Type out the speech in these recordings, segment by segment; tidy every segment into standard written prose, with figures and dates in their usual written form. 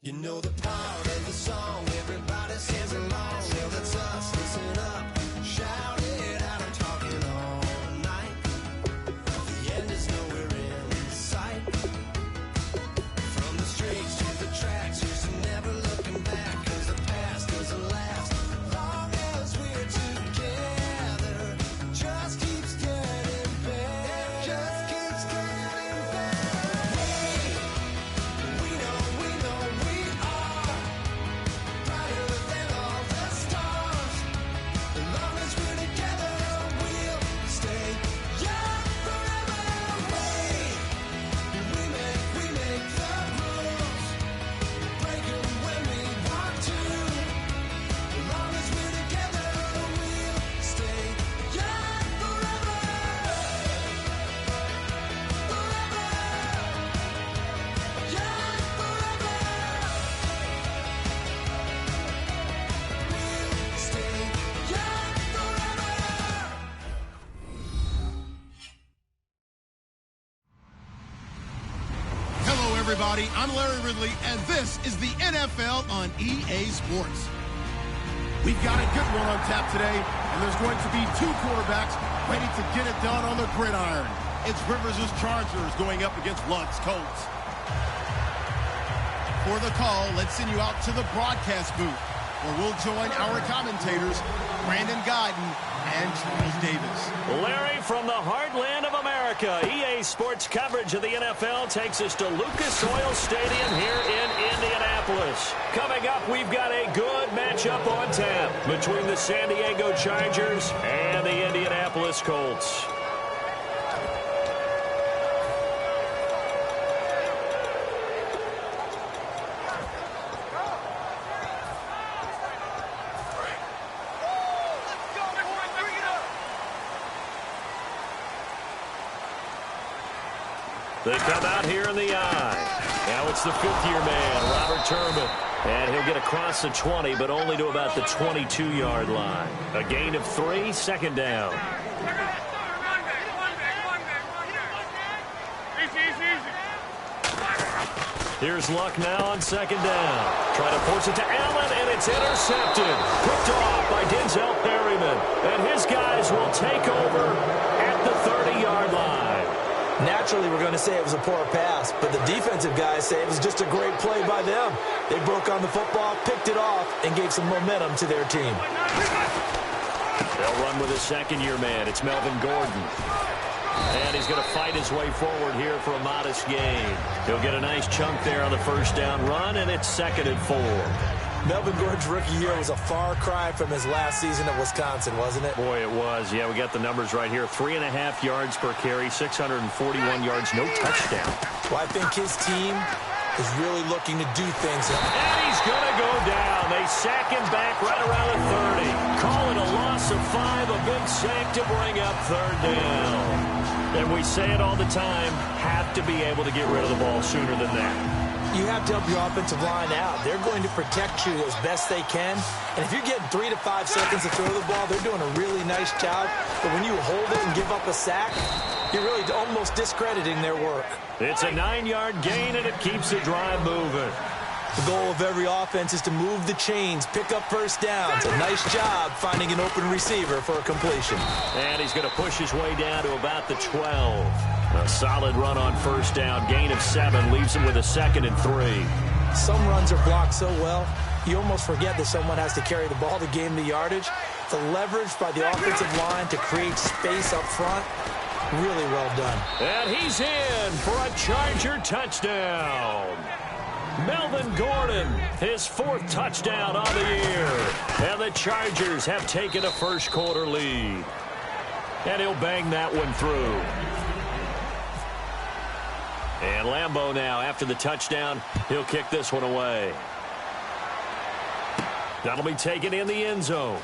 You know the part of the song, everybody sings along. Well, that's us, listen up, shout it out, I'm talking all night. The end is nowhere in sight. From the streets to the tracks, here's some never looking back. Cause the past doesn't last, long as we're together. Just keeps getting better, just keeps getting better. We know we are brighter than all the stars. As long as we're together, we'll stay young forever. We make the rules, break 'em when we want to. As long as we're together, we'll stay young forever. Forever. Young forever. We'll stay young forever. Hello, everybody. I'm Larry Ridley, and this is the NFL on EA Sports. We've got a good one on tap today, and there's going to be two quarterbacks ready to get it done on the gridiron. It's Rivers' Chargers going up against Luck's Colts. For the call, let's send you out to the broadcast booth, where we'll join our commentators, Brandon Guyton and Charles Davis. Larry, from the heartland of America, EA Sports coverage of the NFL takes us to Lucas Oil Stadium here in Indianapolis. Coming up, we've got a good matchup on tap between the San Diego Chargers and the Indianapolis Colts. They come out here in the eye. Now it's the fifth-year man, Robert Turbin. And he'll get across the 20, but only to about the 22-yard line. A gain of 3, second down. Here's Luck now on second down. Try to force it to Allen, and it's intercepted. Picked off by Denzel Perryman. And his guys will take over at the 30-yard line. Naturally, we're going to say it was a poor pass, but the defensive guys say it was just a great play by them. They broke on the football, picked it off, and gave some momentum to their team. They'll run with a second-year man. It's Melvin Gordon. And he's going to fight his way forward here for a modest gain. He'll get a nice chunk there on the first down run, and it's 2nd and 4. Melvin Gordon's rookie year was a far cry from his last season at Wisconsin, wasn't it? Boy, it was. Yeah, we got the numbers right here. 3.5 yards per carry, 641 yards, no touchdown. Well, I think his team is really looking to do things. And he's going to go down. They sack him back right around the 30. Call it a loss of 5, a big sack to bring up 3rd down. And we say it all the time, have to be able to get rid of the ball sooner than that. You have to help your offensive line out. They're going to protect you as best they can. And if you're getting 3 to 5 seconds to throw the ball, they're doing a really nice job. But when you hold it and give up a sack, you're really almost discrediting their work. It's a 9-yard gain, and it keeps the drive moving. The goal of every offense is to move the chains, pick up first downs. A nice job finding an open receiver for a completion. And he's going to push his way down to about the 12. A solid run on first down. Gain of 7 leaves him with a 2nd and 3. Some runs are blocked so well, you almost forget that someone has to carry the ball to gain the yardage. The leverage by the offensive line to create space up front, really well done. And he's in for a Charger touchdown. Melvin Gordon, his 4th touchdown on the year. And the Chargers have taken a first-quarter lead. And he'll bang that one through. And Lambeau now, after the touchdown, he'll kick this one away. That'll be taken in the end zone.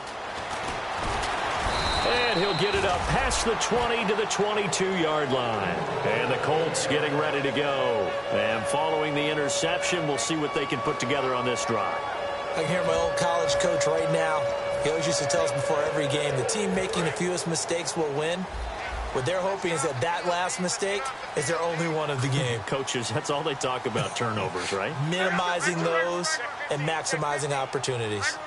And he'll get it up past the 20 to the 22-yard line. And the Colts getting ready to go. And following the interception, we'll see what they can put together on this drive. I can hear my old college coach right now. He always used to tell us before every game, the team making the fewest mistakes will win. What they're hoping is that last mistake is their only one of the game. Coaches, that's all they talk about, turnovers, right? Minimizing those and maximizing opportunities.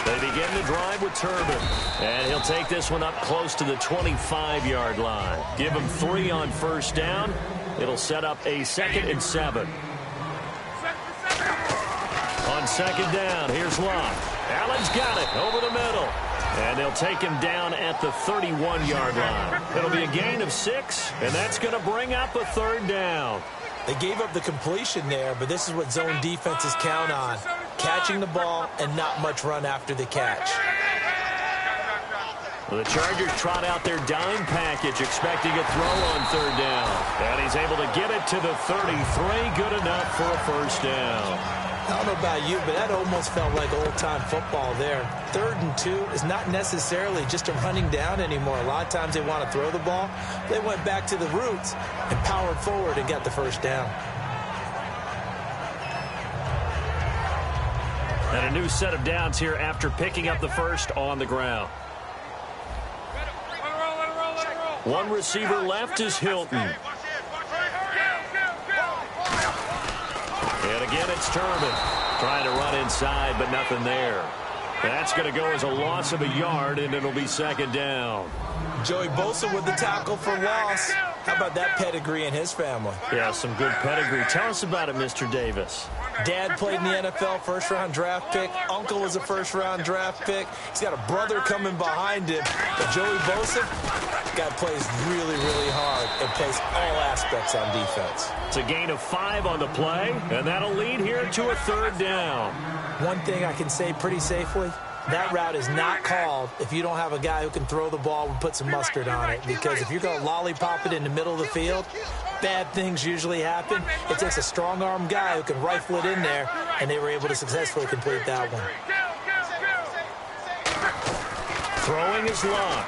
They begin the drive with Turbin, and he'll take this one up close to the 25-yard line. Give him 3 on first down. It'll set up a 2nd and 7. On second down, here's Locke. Allen's got it over the middle, and they'll take him down at the 31-yard line. It'll be a gain of 6, and that's going to bring up a 3rd down. They gave up the completion there, but this is what zone defenses count on. Catching the ball and not much run after the catch. Well, the Chargers trot out their dime package, expecting a throw on 3rd down. And he's able to get it to the 33. Good enough for a first down. I don't know about you, but that almost felt like old-time football there. 3rd and 2 is not necessarily just a running down anymore. A lot of times they want to throw the ball. They went back to the roots and powered forward and got the first down. And a new set of downs here after picking up the first on the ground. One receiver left is Hilton. And again, it's Turbin trying to run inside, but nothing there. That's going to go as a loss of a yard, and it'll be 2nd down. Joey Bosa with the tackle for loss. How about that pedigree in his family? Yeah, some good pedigree. Tell us about it, Mr. Davis. Dad played in the NFL, first-round draft pick. Uncle was a first-round draft pick. He's got a brother coming behind him. But Joey Bosa, guy plays really, really hard and plays all aspects on defense. It's a gain of 5 on the play, and that'll lead here to a 3rd down. One thing I can say pretty safely, that route is not called if you don't have a guy who can throw the ball and put some mustard on it. Because if you're going to lollipop it in the middle of the field, bad things usually happen. It takes a strong-arm guy who can rifle it in there, and they were able to successfully complete that one. Throwing is Locke.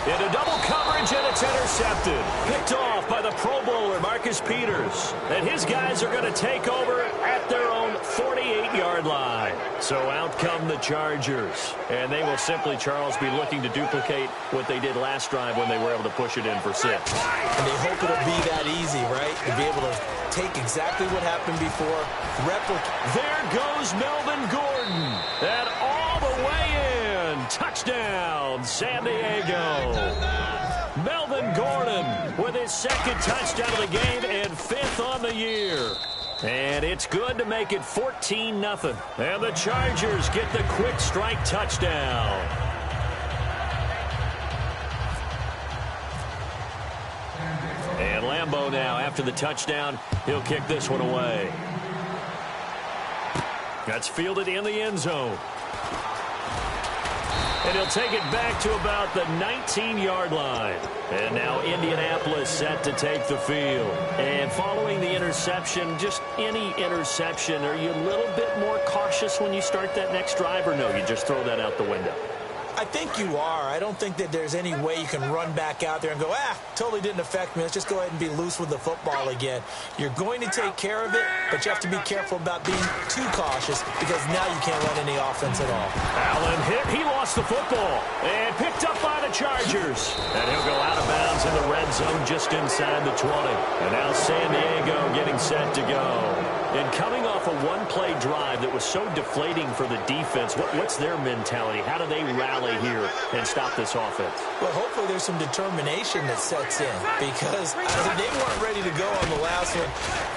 Into double coverage, and it's intercepted. Picked off by the Pro Bowler, Marcus Peters. And his guys are going to take over at their own 48-yard line. So out come the Chargers. And they will simply, Charles, be looking to duplicate what they did last drive when they were able to push it in for 6. And they hope it'll be that easy, right? To be able to take exactly what happened before, replicate. There goes Melvin Gordon. And all the way in. Touchdown, San Diego. Melvin Gordon with his 2nd touchdown of the game and 5th on the year. And it's good to make it 14-0. And the Chargers get the quick strike touchdown. And Lambeau now, after the touchdown, he'll kick this one away. That's fielded in the end zone. And he'll take it back to about the 19-yard line. And now Indianapolis set to take the field. And following the interception, just any interception, are you a little bit more cautious when you start that next drive, or no, you just throw that out the window? I think you are. I don't think that there's any way you can run back out there and go, totally didn't affect me. Let's just go ahead and be loose with the football again. You're going to take care of it, but you have to be careful about being too cautious because now you can't run any offense at all. Allen hit. He lost the football and picked up by the Chargers. And he'll go out of bounds in the red zone just inside the 20. And now San Diego getting set to go. And coming off a one-play drive that was so deflating for the defense, what's their mentality? How do they rally here and stop this offense? Well, hopefully there's some determination that sets in because they weren't ready to go on the last one.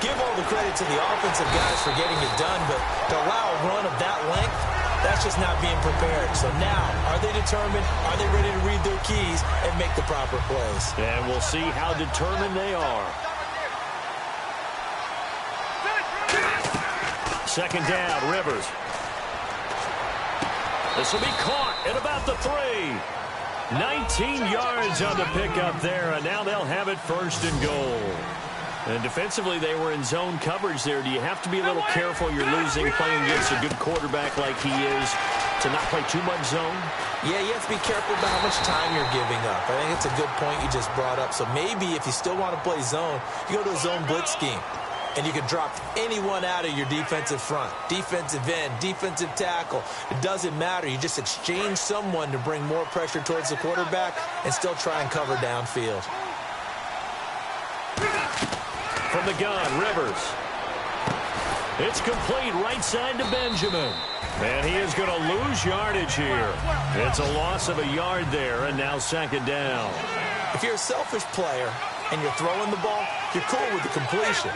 Give all the credit to the offensive guys for getting it done, but to allow a run of that length, that's just not being prepared. So now, are they determined? Are they ready to read their keys and make the proper plays? And we'll see how determined they are. Second down, Rivers. This will be caught at about the 3. 19 yards on the pickup there, and now they'll have it 1st and goal. And defensively, they were in zone coverage there. Do you have to be a little careful? You're losing, playing against a good quarterback like he is, to not play too much zone? Yeah, you have to be careful about how much time you're giving up. I think it's a good point you just brought up. So maybe if you still want to play zone, you go to a zone blitz scheme. and you can drop anyone out of your defensive front. Defensive end, defensive tackle. It doesn't matter. You just exchange someone to bring more pressure towards the quarterback and still try and cover downfield. From the gun, Rivers. It's complete right side to Benjamin. And he is going to lose yardage here. It's a loss of a yard there, and now second down. If you're a selfish player and you're throwing the ball, you're cool with the completion.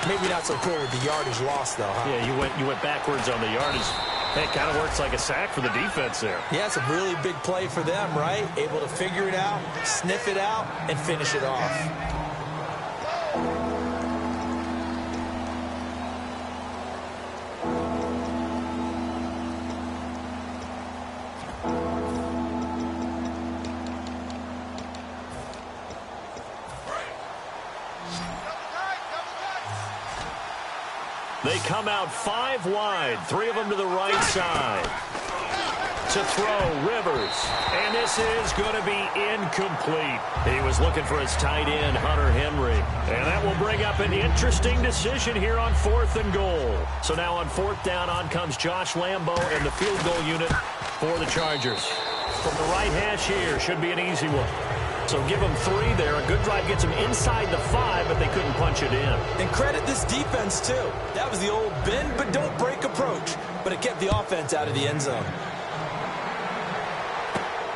Maybe not so cool with the yardage loss, though, huh? Yeah, you went backwards on the yardage. It kind of works like a sack for the defense there. Yeah, it's a really big play for them, right? Able to figure it out, sniff it out, and finish it off. They come out 5 wide, 3 of them to the right side. To throw, Rivers. And this is going to be incomplete. He was looking for his tight end, Hunter Henry. And that will bring up an interesting decision here on 4th and goal. So now on 4th down, on comes Josh Lambo and the field goal unit for the Chargers. From the right hash here, should be an easy one. So give them 3 there. A good drive gets them inside the 5, but they couldn't punch it in. And credit this defense, too. That was the old bend but don't break approach, but it kept the offense out of the end zone.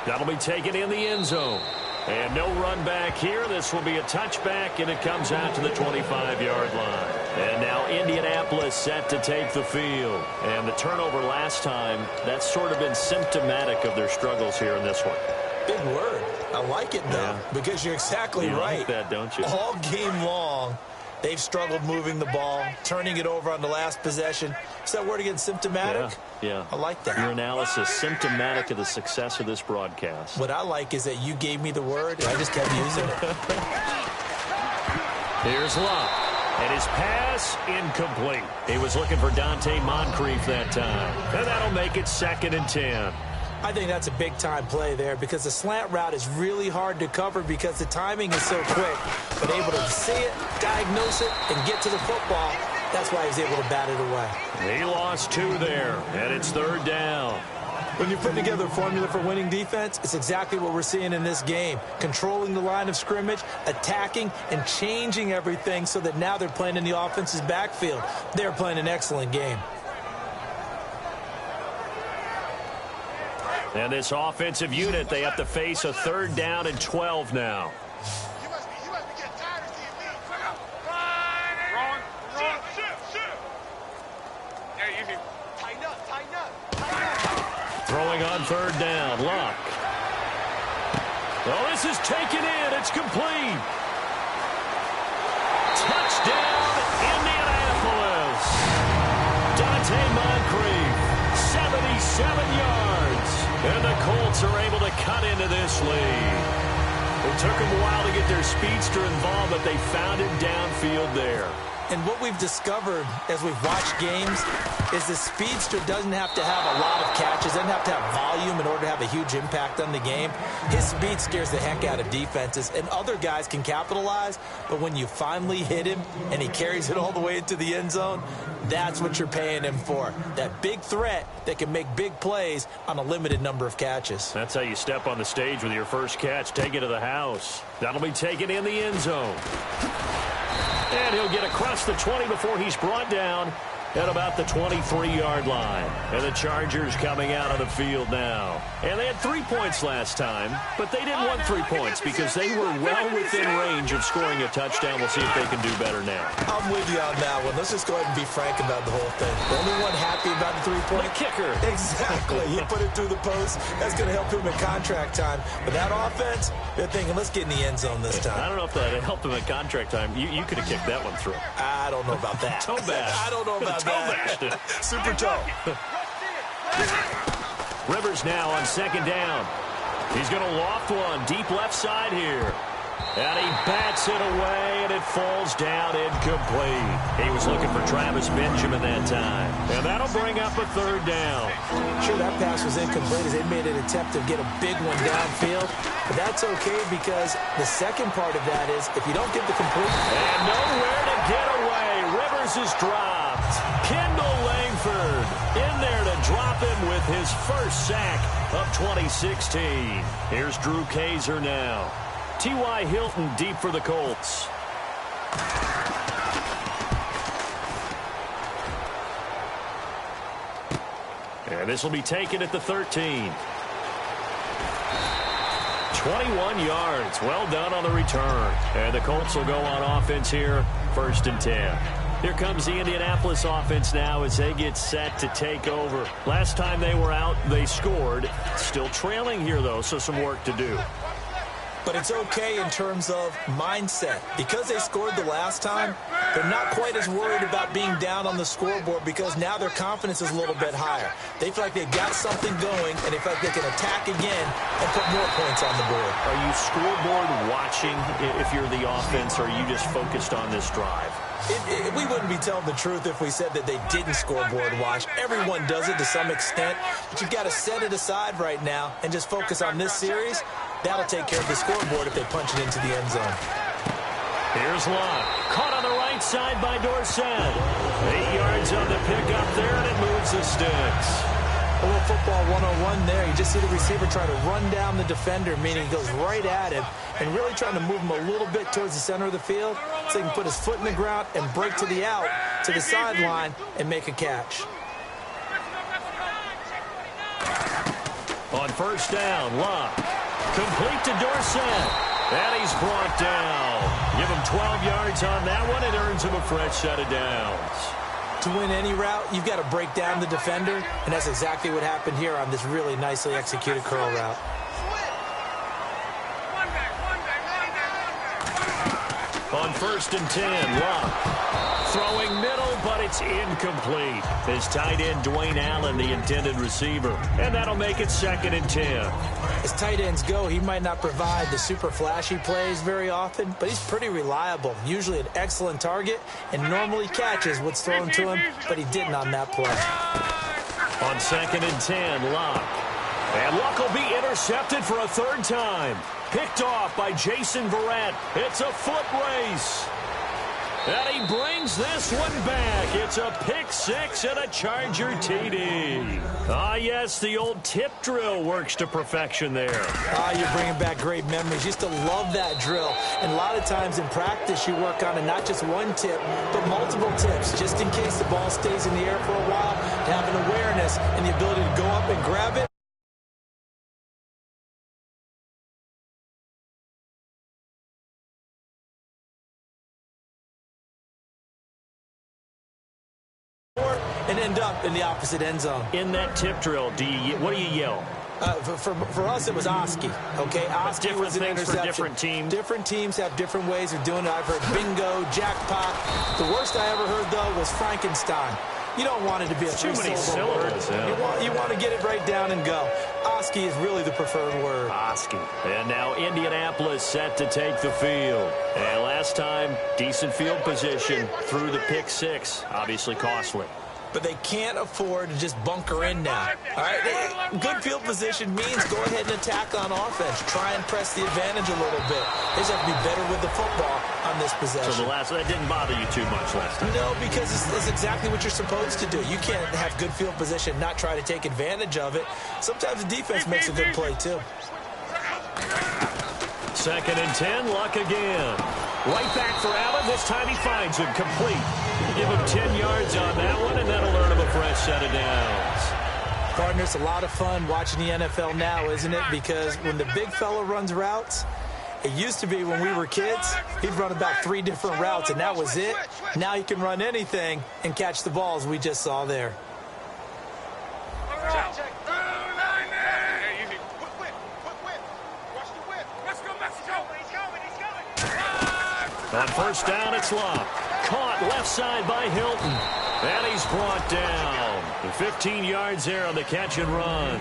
That'll be taken in the end zone. And no run back here. This will be a touchback, and it comes out to the 25-yard line. And now Indianapolis set to take the field. And the turnover last time, that's sort of been symptomatic of their struggles here in this one. Big word. I like it, though, because you're exactly right. You like that, don't you? All game long, they've struggled moving the ball, turning it over on the last possession. Is that word again, symptomatic? Yeah. I like that. Your analysis, symptomatic of the success of this broadcast. What I like is that you gave me the word, and I just kept using it. Here's Luck. And his pass, incomplete. He was looking for Dante Moncrief that time. And that'll make it 2nd and 10. I think that's a big-time play there because the slant route is really hard to cover because the timing is so quick. But able to see it, diagnose it, and get to the football, that's why he was able to bat it away. He lost 2 there, and it's 3rd down. When you put together a formula for winning defense, it's exactly what we're seeing in this game. Controlling the line of scrimmage, attacking, and changing everything so that now they're playing in the offense's backfield. They're playing an excellent game. And this offensive unit, they have to face a 3rd down and 12 now. You must be getting tired of seeing me. Wrong. There you go. Tighten up. Throwing on 3rd down, Luck. Well, this is taken in. It's complete. Touchdown, Indianapolis. Dante Moncrief, 77 yards. And the Colts are able to cut into this lead. It took them a while to get their speedster involved, but they found it downfield there. And what we've discovered as we've watched games is the speedster doesn't have to have a lot of catches, doesn't have to have volume in order to have a huge impact on the game. His speed scares the heck out of defenses, and other guys can capitalize, but when you finally hit him and he carries it all the way into the end zone, that's what you're paying him for. That big threat that can make big plays on a limited number of catches. That's how you step on the stage with your first catch. Take it to the house. That'll be taken in the end zone. And he'll get across the 20 before he's brought down at about the 23-yard line. And the Chargers coming out on the field now. And they had 3 points last time, but they didn't want 3 points because they were well within range of scoring a touchdown. We'll see if they can do better now. I'm with you on that one. Let's just go ahead and be frank about the whole thing. The only one happy about the 3-point? The kicker. Exactly. He put it through the post. That's going to help him in contract time. But that offense, they're thinking, let's get in the end zone this time. I don't know if that helped him at contract time. You could have kicked that one through. I don't know about that. Toe bash. I don't know about that. Super toe. Rivers now on 2nd down. He's going to loft one deep left side here. And he bats it away, and it falls down incomplete. He was looking for Travis Benjamin that time. And that'll bring up a 3rd down. Sure, that pass was incomplete as they made an attempt to get a big one downfield. But that's okay because the second part of that is if you don't get the complete. And nowhere to get away. Pass is dropped. Kendall Langford in there to drop him with his first sack of 2016. Here's Drew Kaiser now. T.Y. Hilton deep for the Colts. And this will be taken at the 13. 21 yards. Well done on the return. And the Colts will go on offense here, 1st and 10. Here comes the Indianapolis offense now as they get set to take over. Last time they were out, they scored. Still trailing here, though, so some work to do. But it's okay in terms of mindset. Because they scored the last time, they're not quite as worried about being down on the scoreboard because now their confidence is a little bit higher. They feel like they've got something going, and they feel like they can attack again and put more points on the board. Are you scoreboard watching if you're the offense, or are you just focused on this drive? We wouldn't be telling the truth if we said that they didn't scoreboard watch. Everyone does it to some extent, but you've got to set it aside right now and just focus on this series. That'll take care of the scoreboard if they punch it into the end zone. Here's Locke. Caught on the right side by Dorsett. 8 yards on the pickup there, and it moves the sticks. A little football 101 there. You just see the receiver trying to run down the defender, meaning he goes right at him and really trying to move him a little bit towards the center of the field so he can put his foot in the ground and break to the out, to the sideline, and make a catch. On 1st down, Locke. Complete to Dorsett. And he's brought down. Give him 12 yards on that one. It earns him a fresh set of downs. To win any route, you've got to break down the defender, and that's exactly what happened here on this really nicely executed curl route. On 1st and 10, Locke. Throwing middle, but it's incomplete. His tight end, Dwayne Allen, the intended receiver. And that'll make it 2nd and 10. As tight ends go, he might not provide the super flashy plays very often, but he's pretty reliable. Usually an excellent target, and normally catches what's thrown to him, but he didn't on that play. On 2nd and 10, Locke. And Locke will be intercepted for a 3rd time. Picked off by Jason Verrett. It's a foot race. And he brings this one back. It's a pick 6 and a Charger TD. Ah, yes, the old tip drill works to perfection there. Ah, you're bringing back great memories. Used to love that drill. And a lot of times in practice, you work on it, not just one tip, but multiple tips, just in case the ball stays in the air for a while, to have an awareness and the ability to go up and grab it. And end up in the opposite end zone. In that tip drill, what do you yell? For us, it was Oski. Okay, Oski was an interception. For different teams. Different teams have different ways of doing it. I've heard bingo, jackpot. The worst I ever heard, though, was Frankenstein. You don't want it to be a three-syllable word. Yeah. You want to get it right down and go. Oski is really the preferred word. Oski. And now Indianapolis set to take the field. And last time, decent field position through the pick 6. Obviously costly. But they can't afford to just bunker in now. All right, good field position means go ahead and attack on offense. Try and press the advantage a little bit. They just have to be better with the football on this possession. So that didn't bother you too much last time? No, because it's exactly what you're supposed to do. You can't have good field position, not try to take advantage of it. Sometimes the defense makes a good play, too. 2nd and 10, Luck again. Right back for Allen. This time he finds him complete. Give him 10 yards on that one, and that'll earn him a fresh set of downs. Partner, it's a lot of fun watching the NFL now, isn't it? Because when the big fella runs routes, it used to be when we were kids, he'd run about 3 different routes, and that was it. Now he can run anything and catch the balls we just saw there. On 1st down, it's Locke. Caught left side by Hilton. And he's brought down. 15 yards there on the catch and run.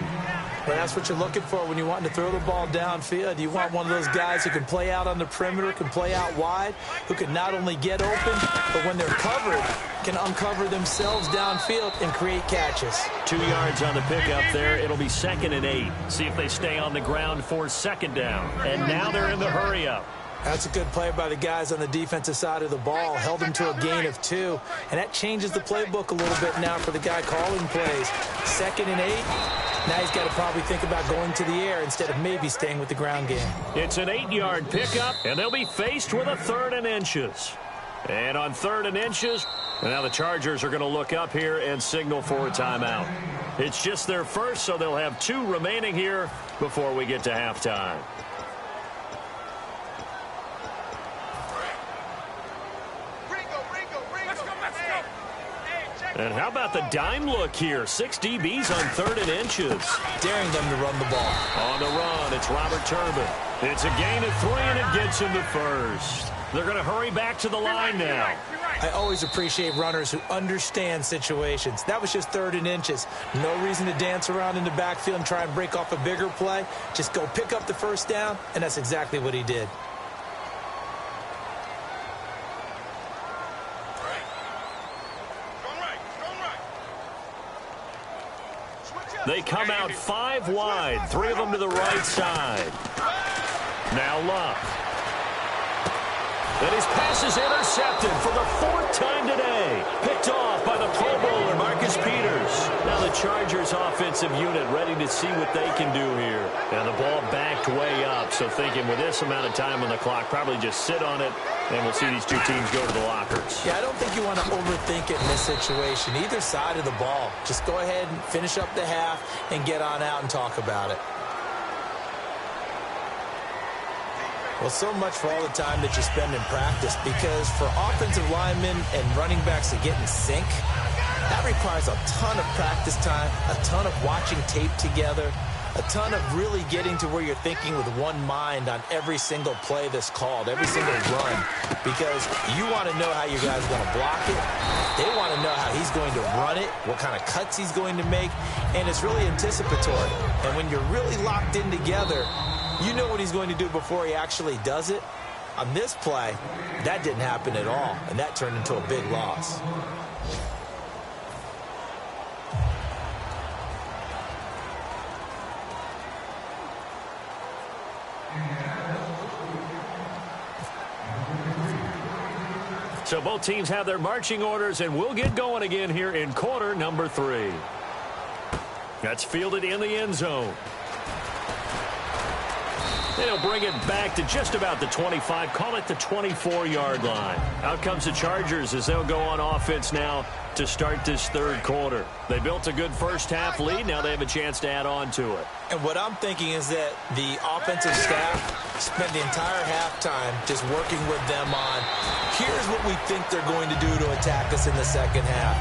Well, that's what you're looking for when you want to throw the ball downfield. You want one of those guys who can play out on the perimeter, can play out wide, who can not only get open, but when they're covered, can uncover themselves downfield and create catches. 2 yards on the pickup there. It'll be 2nd and 8. See if they stay on the ground for 2nd down. And now they're in the hurry up. That's a good play by the guys on the defensive side of the ball. Held them to a gain of 2. And that changes the playbook a little bit now for the guy calling plays. 2nd and 8. Now he's got to probably think about going to the air instead of maybe staying with the ground game. It's an 8-yard pickup, and they'll be faced with a 3rd and inches. And on 3rd and inches, now the Chargers are going to look up here and signal for a timeout. It's just their first, so they'll have 2 remaining here before we get to halftime. And how about the dime look here? 6 DBs on 3rd and inches. Daring them to run the ball. On the run, it's Robert Turbin. It's a gain of 3, and it gets him to first. They're going to hurry back to the line now. I always appreciate runners who understand situations. That was just 3rd and inches. No reason to dance around in the backfield and try and break off a bigger play. Just go pick up the first down, and that's exactly what he did. They come out 5 wide, 3 of them to the right side. Now Luck. And his pass is intercepted for the 4th time today. Picked off by the Pro Bowler, Marcus Peters. Now the Chargers offensive unit ready to see what they can do here. And the ball backed way up, so thinking with this amount of time on the clock, probably just sit on it, and we'll see these 2 teams go to the lockers. Yeah, I don't think you want to overthink it in this situation. Either side of the ball. Just go ahead and finish up the half and get on out and talk about it. Well, so much for all the time that you spend in practice, because for offensive linemen and running backs to get in sync, that requires a ton of practice time, a ton of watching tape together, a ton of really getting to where you're thinking with one mind on every single play that's called, every single run, because you want to know how your guy's going to block it. They want to know how he's going to run it, what kind of cuts he's going to make, and it's really anticipatory. And when you're really locked in together, you know what he's going to do before he actually does it. On this play, that didn't happen at all, and that turned into a big loss. So both teams have their marching orders, and we'll get going again here in quarter number 3. That's fielded in the end zone. They'll bring it back to just about the 25, call it the 24-yard line. Out comes the Chargers as they'll go on offense now to start this 3rd quarter. They built a good first-half lead. Now they have a chance to add on to it. And what I'm thinking is that the offensive staff spent the entire halftime just working with them on, here's what we think they're going to do to attack us in the second half.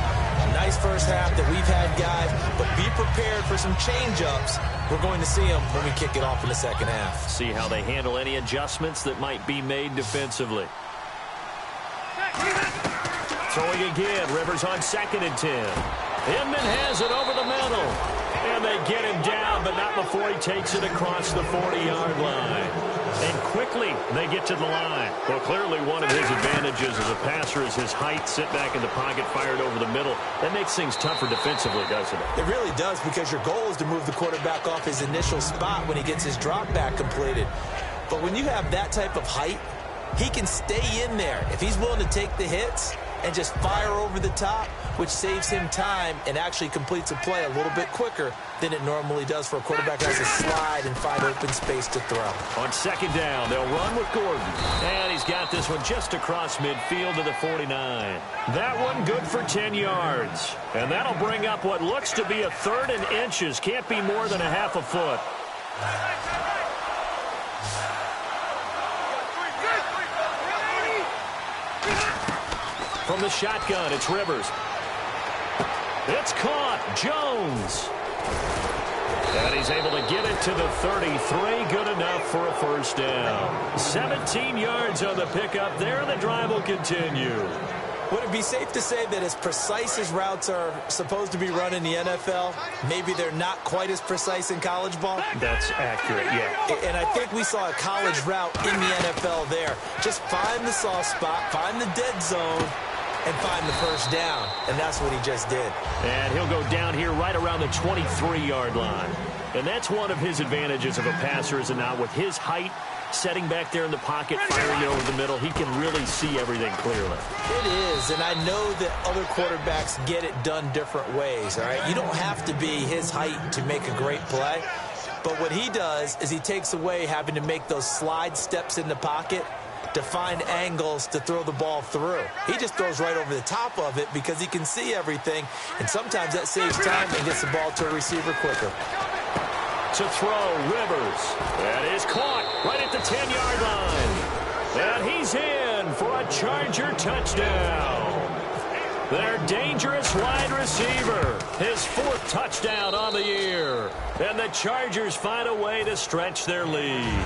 A nice first half that we've had, guys, but be prepared for some change-ups. We're going to see them when we kick it off in the second half. See how they handle any adjustments that might be made defensively. Throwing again, Rivers on 2nd and 10. Inman has it over the middle. And they get him down, but not before he takes it across the 40-yard line. And quickly, they get to the line. Well, clearly one of his advantages as a passer is his height, sit back in the pocket, fired over the middle. That makes things tougher defensively, doesn't it? It really does, because your goal is to move the quarterback off his initial spot when he gets his drop back completed. But when you have that type of height, he can stay in there. If he's willing to take the hits and just fire over the top, which saves him time and actually completes a play a little bit quicker than it normally does for a quarterback who has to slide and find open space to throw. On 2nd down, they'll run with Gordon. And he's got this one just across midfield to the 49. That one good for 10 yards. And that'll bring up what looks to be a 3rd and inches. Can't be more than a half a foot. From the shotgun, it's Rivers. It's caught. Jones. And he's able to get it to the 33. Good enough for a first down. 17 yards on the pickup there, and the drive will continue. Would it be safe to say that as precise as routes are supposed to be run in the NFL, maybe they're not quite as precise in college ball? That's accurate, yeah. And I think we saw a college route in the NFL there. Just find the soft spot, find the dead zone, and find the first down. And that's what he just did. And he'll go down here right around the 23-yard line. And that's one of his advantages of a passer, is it not? With his height, setting back there in the pocket, firing it over the middle, he can really see everything clearly. It is, and I know that other quarterbacks get it done different ways, all right? You don't have to be his height to make a great play, but what he does is he takes away having to make those slide steps in the pocket to find angles to throw the ball through. He just throws right over the top of it because he can see everything, and sometimes that saves time and gets the ball to a receiver quicker. To throw, Rivers. That is caught right at the 10-yard line. And he's in for a Charger touchdown. Their dangerous wide receiver. His 4th touchdown on the year. And the Chargers find a way to stretch their lead.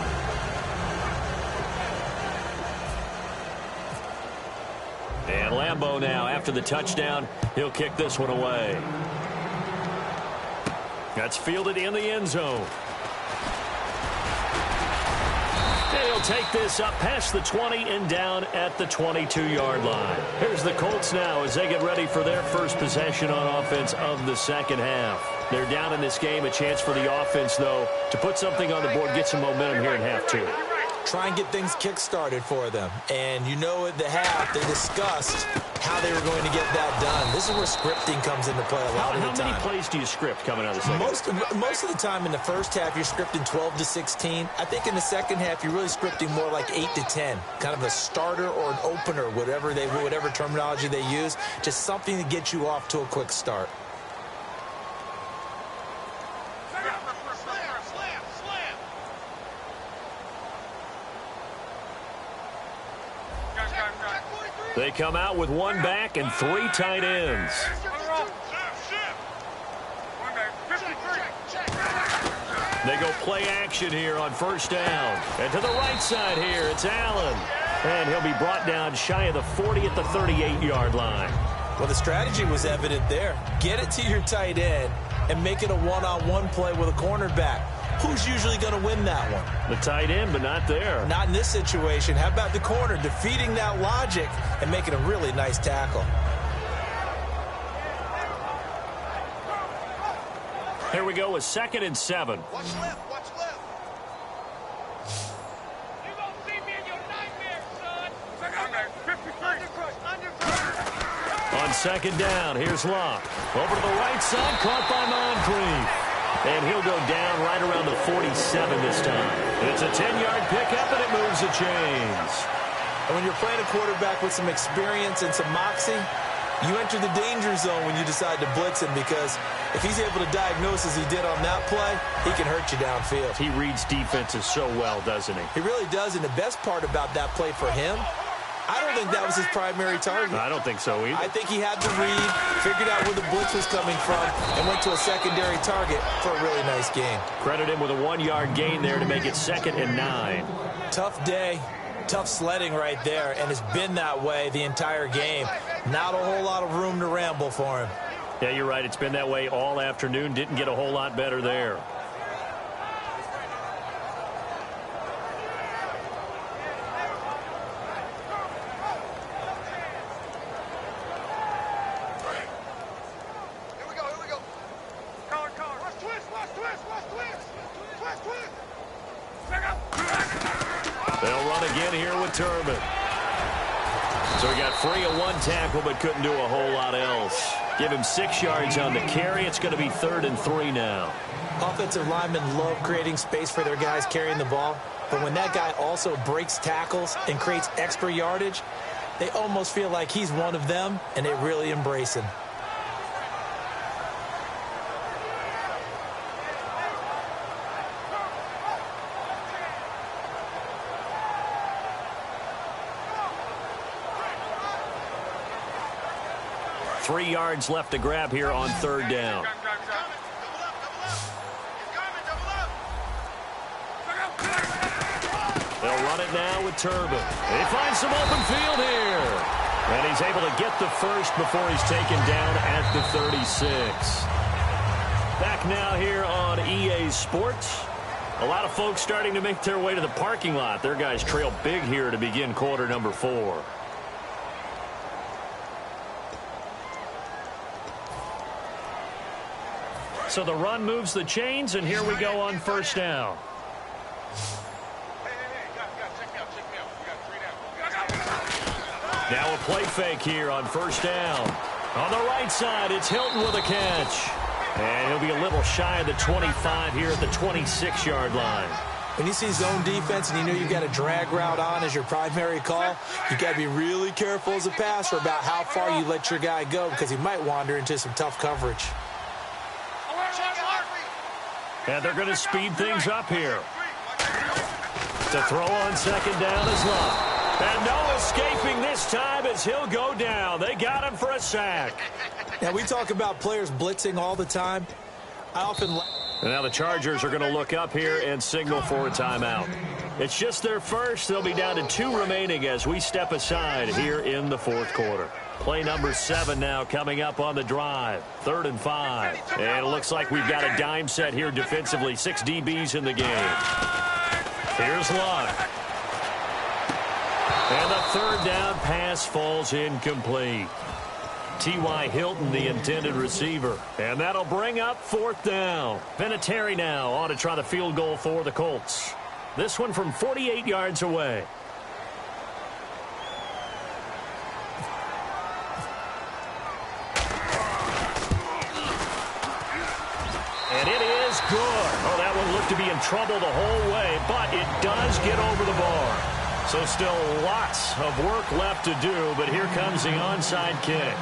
And Lambeau now, after the touchdown, he'll kick this one away. That's fielded in the end zone. And he'll take this up past the 20 and down at the 22-yard line. Here's the Colts now as they get ready for their first possession on offense of the second half. They're down in this game. A chance for the offense, though, to put something on the board, get some momentum here in half 2. Try and get things kick-started for them. And you know at the half, they discussed how they were going to get that done. This is where scripting comes into play a lot of the time. How many plays do you script coming out of the second half? Most of the time in the first half, you're scripting 12 to 16. I think in the second half, you're really scripting more like 8 to 10. Kind of a starter or an opener, whatever terminology they use. Just something to get you off to a quick start. They come out with 1 back and 3 tight ends. They go play action here on first down. And to the right side here, it's Allen. And he'll be brought down shy of the 40 at the 38-yard line. Well, the strategy was evident there. Get it to your tight end and make it a one-on-one play with a cornerback. Who's usually going to win that one? The tight end, but not there. Not in this situation. How about the corner defeating that logic and making a really nice tackle? Here we go with 2nd and 7. Watch left, watch left. You gonna see me in your nightmare, son. On 2nd down, here's Locke. Over to the right side, caught by Moncrief. And he'll go down right around the 47 this time. It's a 10-yard pickup, and it moves the chains. And when you're playing a quarterback with some experience and some moxie, you enter the danger zone when you decide to blitz him, because if he's able to diagnose as he did on that play, he can hurt you downfield. He reads defenses so well, doesn't he? He really does, and the best part about that play for him, I don't think that was his primary target. I don't think so either. I think he had the read, figured out where the blitz was coming from, and went to a secondary target for a really nice gain. Credit him with a 1-yard gain there to make it 2nd and 9. Tough day, tough sledding right there, and it's been that way the entire game. Not a whole lot of room to ramble for him. Yeah, you're right. It's been that way all afternoon. Didn't get a whole lot better there. They'll run again here with Turbin. So he got free of 1 tackle but couldn't do a whole lot else. Give him 6 yards on the carry. It's going to be 3rd and 3 now. Offensive linemen love creating space for their guys carrying the ball. But when that guy also breaks tackles and creates extra yardage, they almost feel like he's one of them, and they really embrace him. Three yards left to grab here on 3rd down. They'll run it now with Turbin. He finds some open field here. And he's able to get the first before he's taken down at the 36. Back now here on EA Sports. A lot of folks starting to make their way to the parking lot. Their guys trail big here to begin quarter number 4. So the run moves the chains, and here we go on first down. Now a play fake here on first down. On the right side, it's Hilton with a catch. And he'll be a little shy of the 25 here at the 26-yard line. When you see zone defense and you know you've got a drag route on as your primary call, you got to be really careful as a passer about how far you let your guy go because he might wander into some tough coverage. And they're going to speed things up here. To throw on second down is Love. And no escaping this time as he'll go down. They got him for a sack. Now, we talk about players blitzing all the time. And now the Chargers are going to look up here and signal for a timeout. It's just their first. They'll be down to 2 remaining as we step aside here in the fourth quarter. Play number 7 now coming up on the drive. 3rd and 5. And it looks like we've got a dime set here defensively. 6 DBs in the game. Here's Luck. And the 3rd down pass falls incomplete. T.Y. Hilton, the intended receiver. And that'll bring up 4th down. Vinatieri now on to try the field goal for the Colts. This one from 48 yards away. And it is good. Oh, that one looked to be in trouble the whole way, but it does get over the bar. So still lots of work left to do, but here comes the onside kick.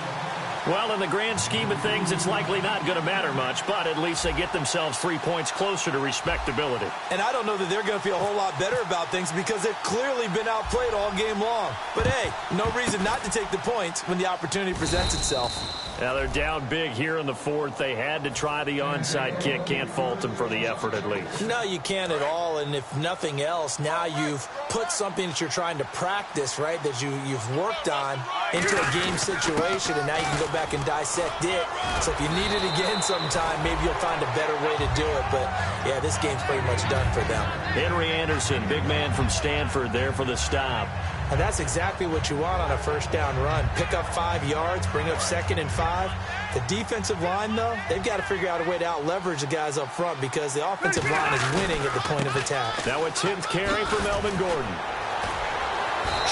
Well, in the grand scheme of things, it's likely not going to matter much, but at least they get themselves 3 points closer to respectability. And I don't know that they're going to feel a whole lot better about things because they've clearly been outplayed all game long. But, hey, no reason not to take the points when the opportunity presents itself. Now they're down big here in the 4th. They had to try the onside kick. Can't fault them for the effort at least. No, you can't at all. And if nothing else, now you've put something that you're trying to practice, right, that you've worked on into a game situation, and now you can go back and dissect it. So if you need it again sometime, maybe you'll find a better way to do it. But, yeah, this game's pretty much done for them. Henry Anderson, big man from Stanford, there for the stop. And that's exactly what you want on a first down run. Pick up 5 yards, bring up 2nd and 5. The defensive line, though, they've got to figure out a way to out-leverage the guys up front because the offensive line is winning at the point of attack. Now a 10th carry for Melvin Gordon.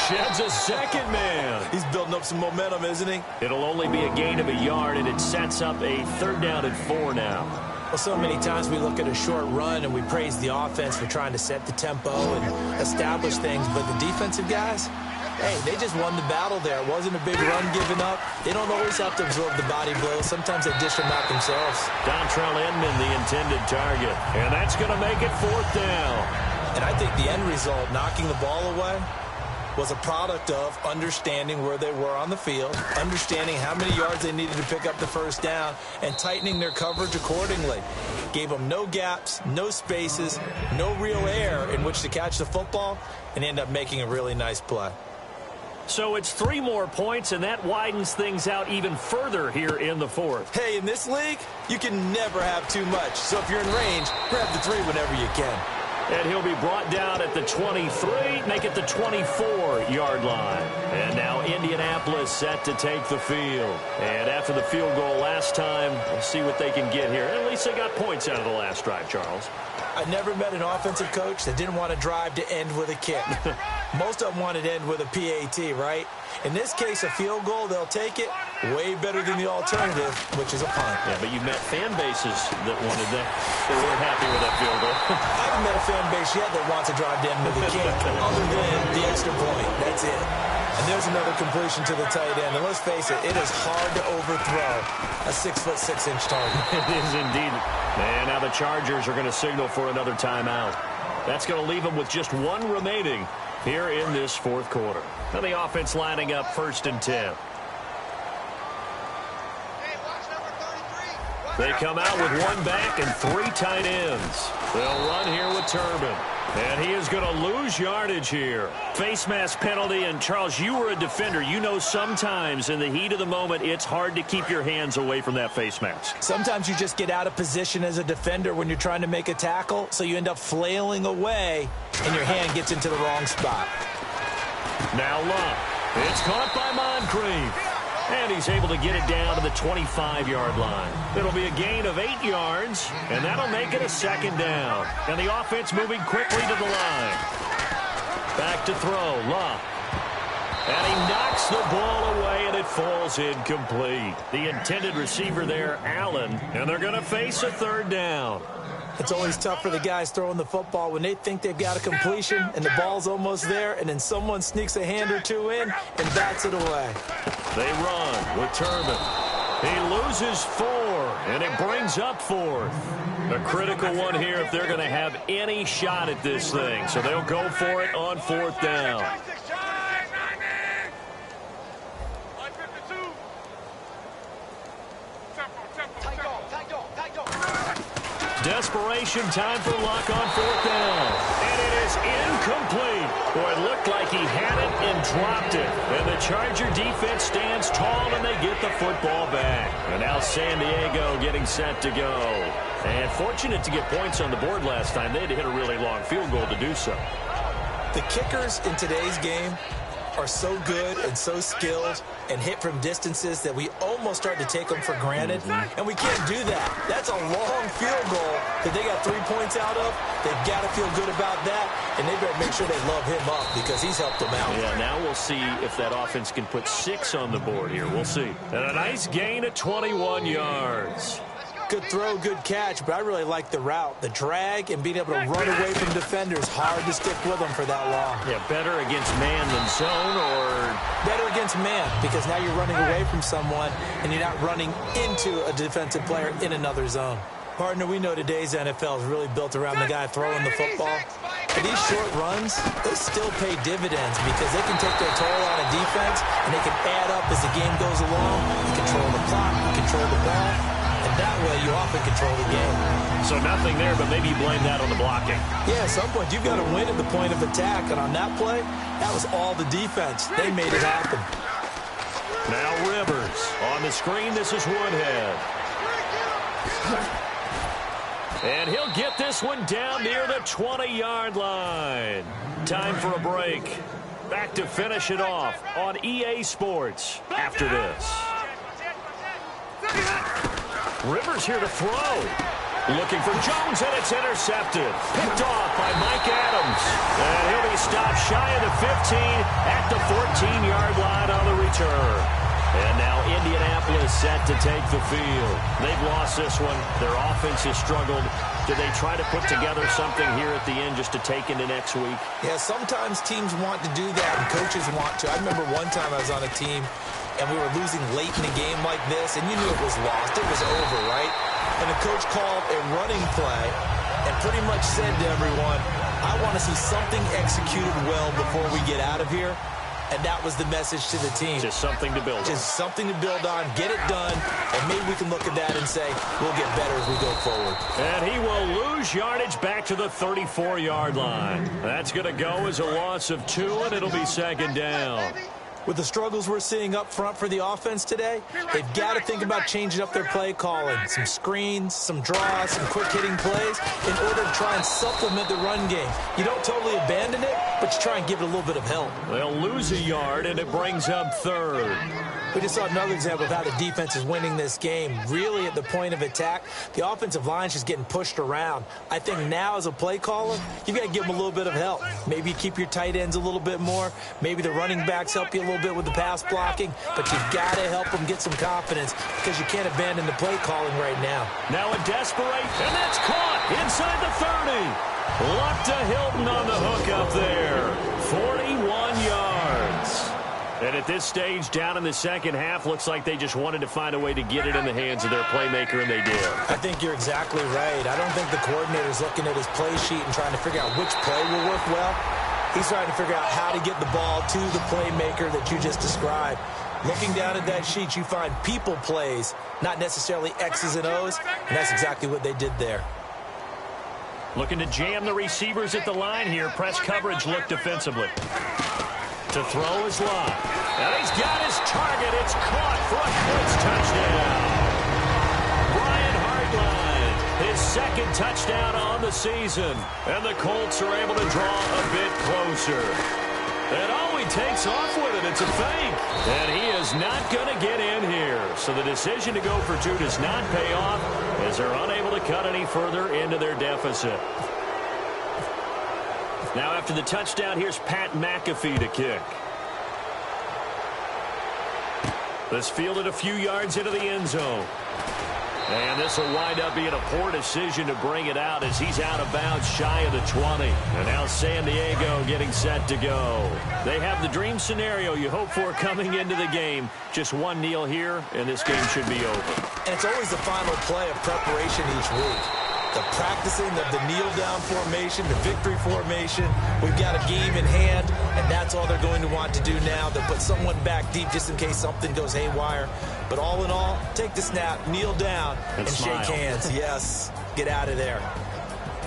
Sheds a second man. He's building up some momentum, isn't he? It'll only be a gain of a yard, and it sets up a 3rd down and 4 now. Well, so many times we look at a short run and we praise the offense for trying to set the tempo and establish things, but the defensive guys, hey, they just won the battle there. It wasn't a big run given up. They don't always have to absorb the body blows. Sometimes they dish them out themselves. Dontrell Inman, the intended target, and that's going to make it 4th down. And I think the end result, knocking the ball away, was a product of understanding where they were on the field, understanding how many yards they needed to pick up the first down, and tightening their coverage accordingly. Gave them no gaps, no spaces, no real air in which to catch the football, and end up making a really nice play. So it's 3 more points, and that widens things out even further here in the 4th. Hey, in this league, you can never have too much. So if you're in range, grab the 3 whenever you can. And he'll be brought down at the 23, make it the 24-yard line. And now Indianapolis set to take the field. And after the field goal last time, we'll see what they can get here. At least they got points out of the last drive, Charles. I never met an offensive coach that didn't want to drive to end with a kick. Most of them wanted to end with a PAT, right? In this case, a field goal, they'll take it. Way better than the alternative, which is a punt. Yeah, but you met fan bases that wanted that. They weren't happy with that field goal. I haven't met a fan base yet that wants to drive to end with a kick, other than the extra point. That's it. And there's another completion to the tight end. And let's face it, it is hard to overthrow a 6'6" target. It is indeed. And now the Chargers are going to signal for another timeout. That's going to leave them with just 1 remaining here in this 4th quarter. Now the offense lining up 1st and 10. They come out with 1 back and 3 tight ends. They'll run here with Turbin. And he is going to lose yardage here. Face mask penalty, and Charles, you were a defender. You know sometimes in the heat of the moment, it's hard to keep your hands away from that face mask. Sometimes you just get out of position as a defender when you're trying to make a tackle, so you end up flailing away, and your hand gets into the wrong spot. Now Luck. It's caught by Moncrief. And he's able to get it down to the 25-yard line. It'll be a gain of 8 yards, and that'll make it a second down. And the offense moving quickly to the line. Back to throw, Luck. And he knocks the ball away, and it falls incomplete. The intended receiver there, Allen, and they're going to face a third down. It's always tough for the guys throwing the football when they think they've got a completion and the ball's almost there, and then someone sneaks a hand or two in and bats it away. They run with Turbin. He loses 4, and it brings up 4th. A critical one here if they're going to have any shot at this thing. So they'll go for it on 4th down. Desperation time for Luck on 4th down. And it is incomplete. Boy, it looked like he had it and dropped it. And the Charger defense stands tall and they get the football back. And now San Diego getting set to go. And fortunate to get points on the board last time. They had to hit a really long field goal to do so. The kickers in today's game are so good and so skilled and hit from distances that we almost start to take them for granted, and we can't do that. That's a long field goal that they got 3 points out of. They've got to feel good about that, and they better make sure they love him up because he's helped them out. Yeah, now we'll see if that offense can put 6 on the board here. We'll see. And a nice gain of 21 yards. Good throw, good catch, but I really like the route. The drag and being able to run away from defenders, hard to stick with them for that long. Yeah, better against man than zone, or better against man because now you're running away from someone and you're not running into a defensive player in another zone. Partner, we know today's NFL is really built around the guy throwing the football. But these short runs, they still pay dividends because they can take their toll on a defense and they can add up as the game goes along. You control the clock, you control the ball. And that way, you often control the game. So nothing there, but maybe you blame that on the blocking. Yeah, at some point, you've got to win at the point of attack. And on that play, that was all the defense. They made it happen. Now Rivers. On the screen, this is Woodhead. And he'll get this one down near the 20-yard line. Time for a break. Back to finish it off on EA Sports after this. Rivers here to throw. Looking for Jones, and it's intercepted. Picked off by Mike Adams. And he'll be stopped shy of the 15 at the 14-yard line on the return. And now Indianapolis set to take the field. They've lost this one. Their offense has struggled. Do they try to put together something here at the end just to take into next week? Yeah, sometimes teams want to do that, and coaches want to. I remember one time I was on a team, and we were losing late in a game like this, and you knew it was lost. It was over, right? And the coach called a running play and pretty much said to everyone, I want to see something executed well before we get out of here. And that was the message to the team. Just something to build on. Just something to build on, get it done, and maybe we can look at that and say, we'll get better as we go forward. And he will lose yardage back to the 34-yard line. That's going to go as a loss of 2, and it'll be second down. With the struggles we're seeing up front for the offense today, they've got to think about changing up their play calling. Some screens, some draws, some quick-hitting plays in order to try and supplement the run game. You don't totally abandon it, but you try and give it a little bit of help. They'll lose a yard, and it brings up third. We just saw another example of how the defense is winning this game. Really at the point of attack, the offensive line's just getting pushed around. I think now as a play caller, you've got to give them a little bit of help. Maybe you keep your tight ends a little bit more. Maybe the running backs help you a little bit with the pass blocking. But you've got to help them get some confidence because you can't abandon the play calling right now. Now a desperate, and that's caught inside the 30. Luck to Hilton on the hook up there. 41 yards. And at this stage, down in the second half, looks like they just wanted to find a way to get it in the hands of their playmaker, and they did. I think you're exactly right. I don't think the coordinator's looking at his play sheet and trying to figure out which play will work well. He's trying to figure out how to get the ball to the playmaker that you just described. Looking down at that sheet, you find people plays, not necessarily X's and O's, and that's exactly what they did there. Looking to jam the receivers at the line here. Press coverage look defensively. To throw his Luck. And he's got his target. It's caught for a Colts touchdown. Brian Hartline, his second touchdown on the season. And the Colts are able to draw a bit closer. And oh, he takes off with it. It's a fake. And he is not going to get in here. So the decision to go for 2 does not pay off as they're unable to cut any further into their deficit. Now after the touchdown, here's Pat McAfee to kick. This fielded a few yards into the end zone. And this will wind up being a poor decision to bring it out as he's out of bounds shy of the 20. And now San Diego getting set to go. They have the dream scenario you hope for coming into the game. Just one kneel here, and this game should be over. And it's always the final play of preparation each week. The practicing of the kneel-down formation, the victory formation. We've got a game in hand, and that's all they're going to want to do now. They'll put someone back deep just in case something goes haywire. But all in all, take the snap, kneel down, and shake hands. Yes, get out of there.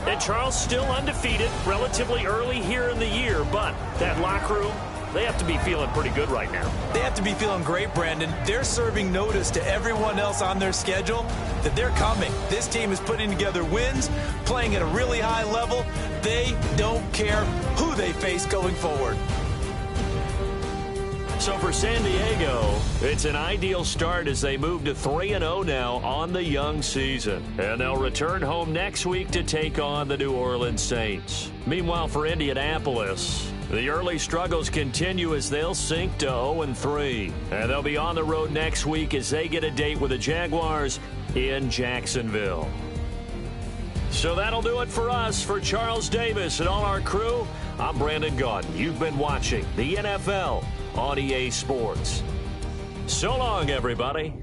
And Charles still undefeated relatively early here in the year, but that locker room, they have to be feeling pretty good right now. They have to be feeling great, Brandon. They're serving notice to everyone else on their schedule that they're coming. This team is putting together wins, playing at a really high level. They don't care who they face going forward. So for San Diego, it's an ideal start as they move to 3-0 now on the young season. And they'll return home next week to take on the New Orleans Saints. Meanwhile, for Indianapolis, the early struggles continue as they'll sink to 0-3. And they'll be on the road next week as they get a date with the Jaguars in Jacksonville. So that'll do it for us. For Charles Davis and all our crew, I'm Brandon Gaudin. You've been watching the NFL on EA Sports. So long, everybody.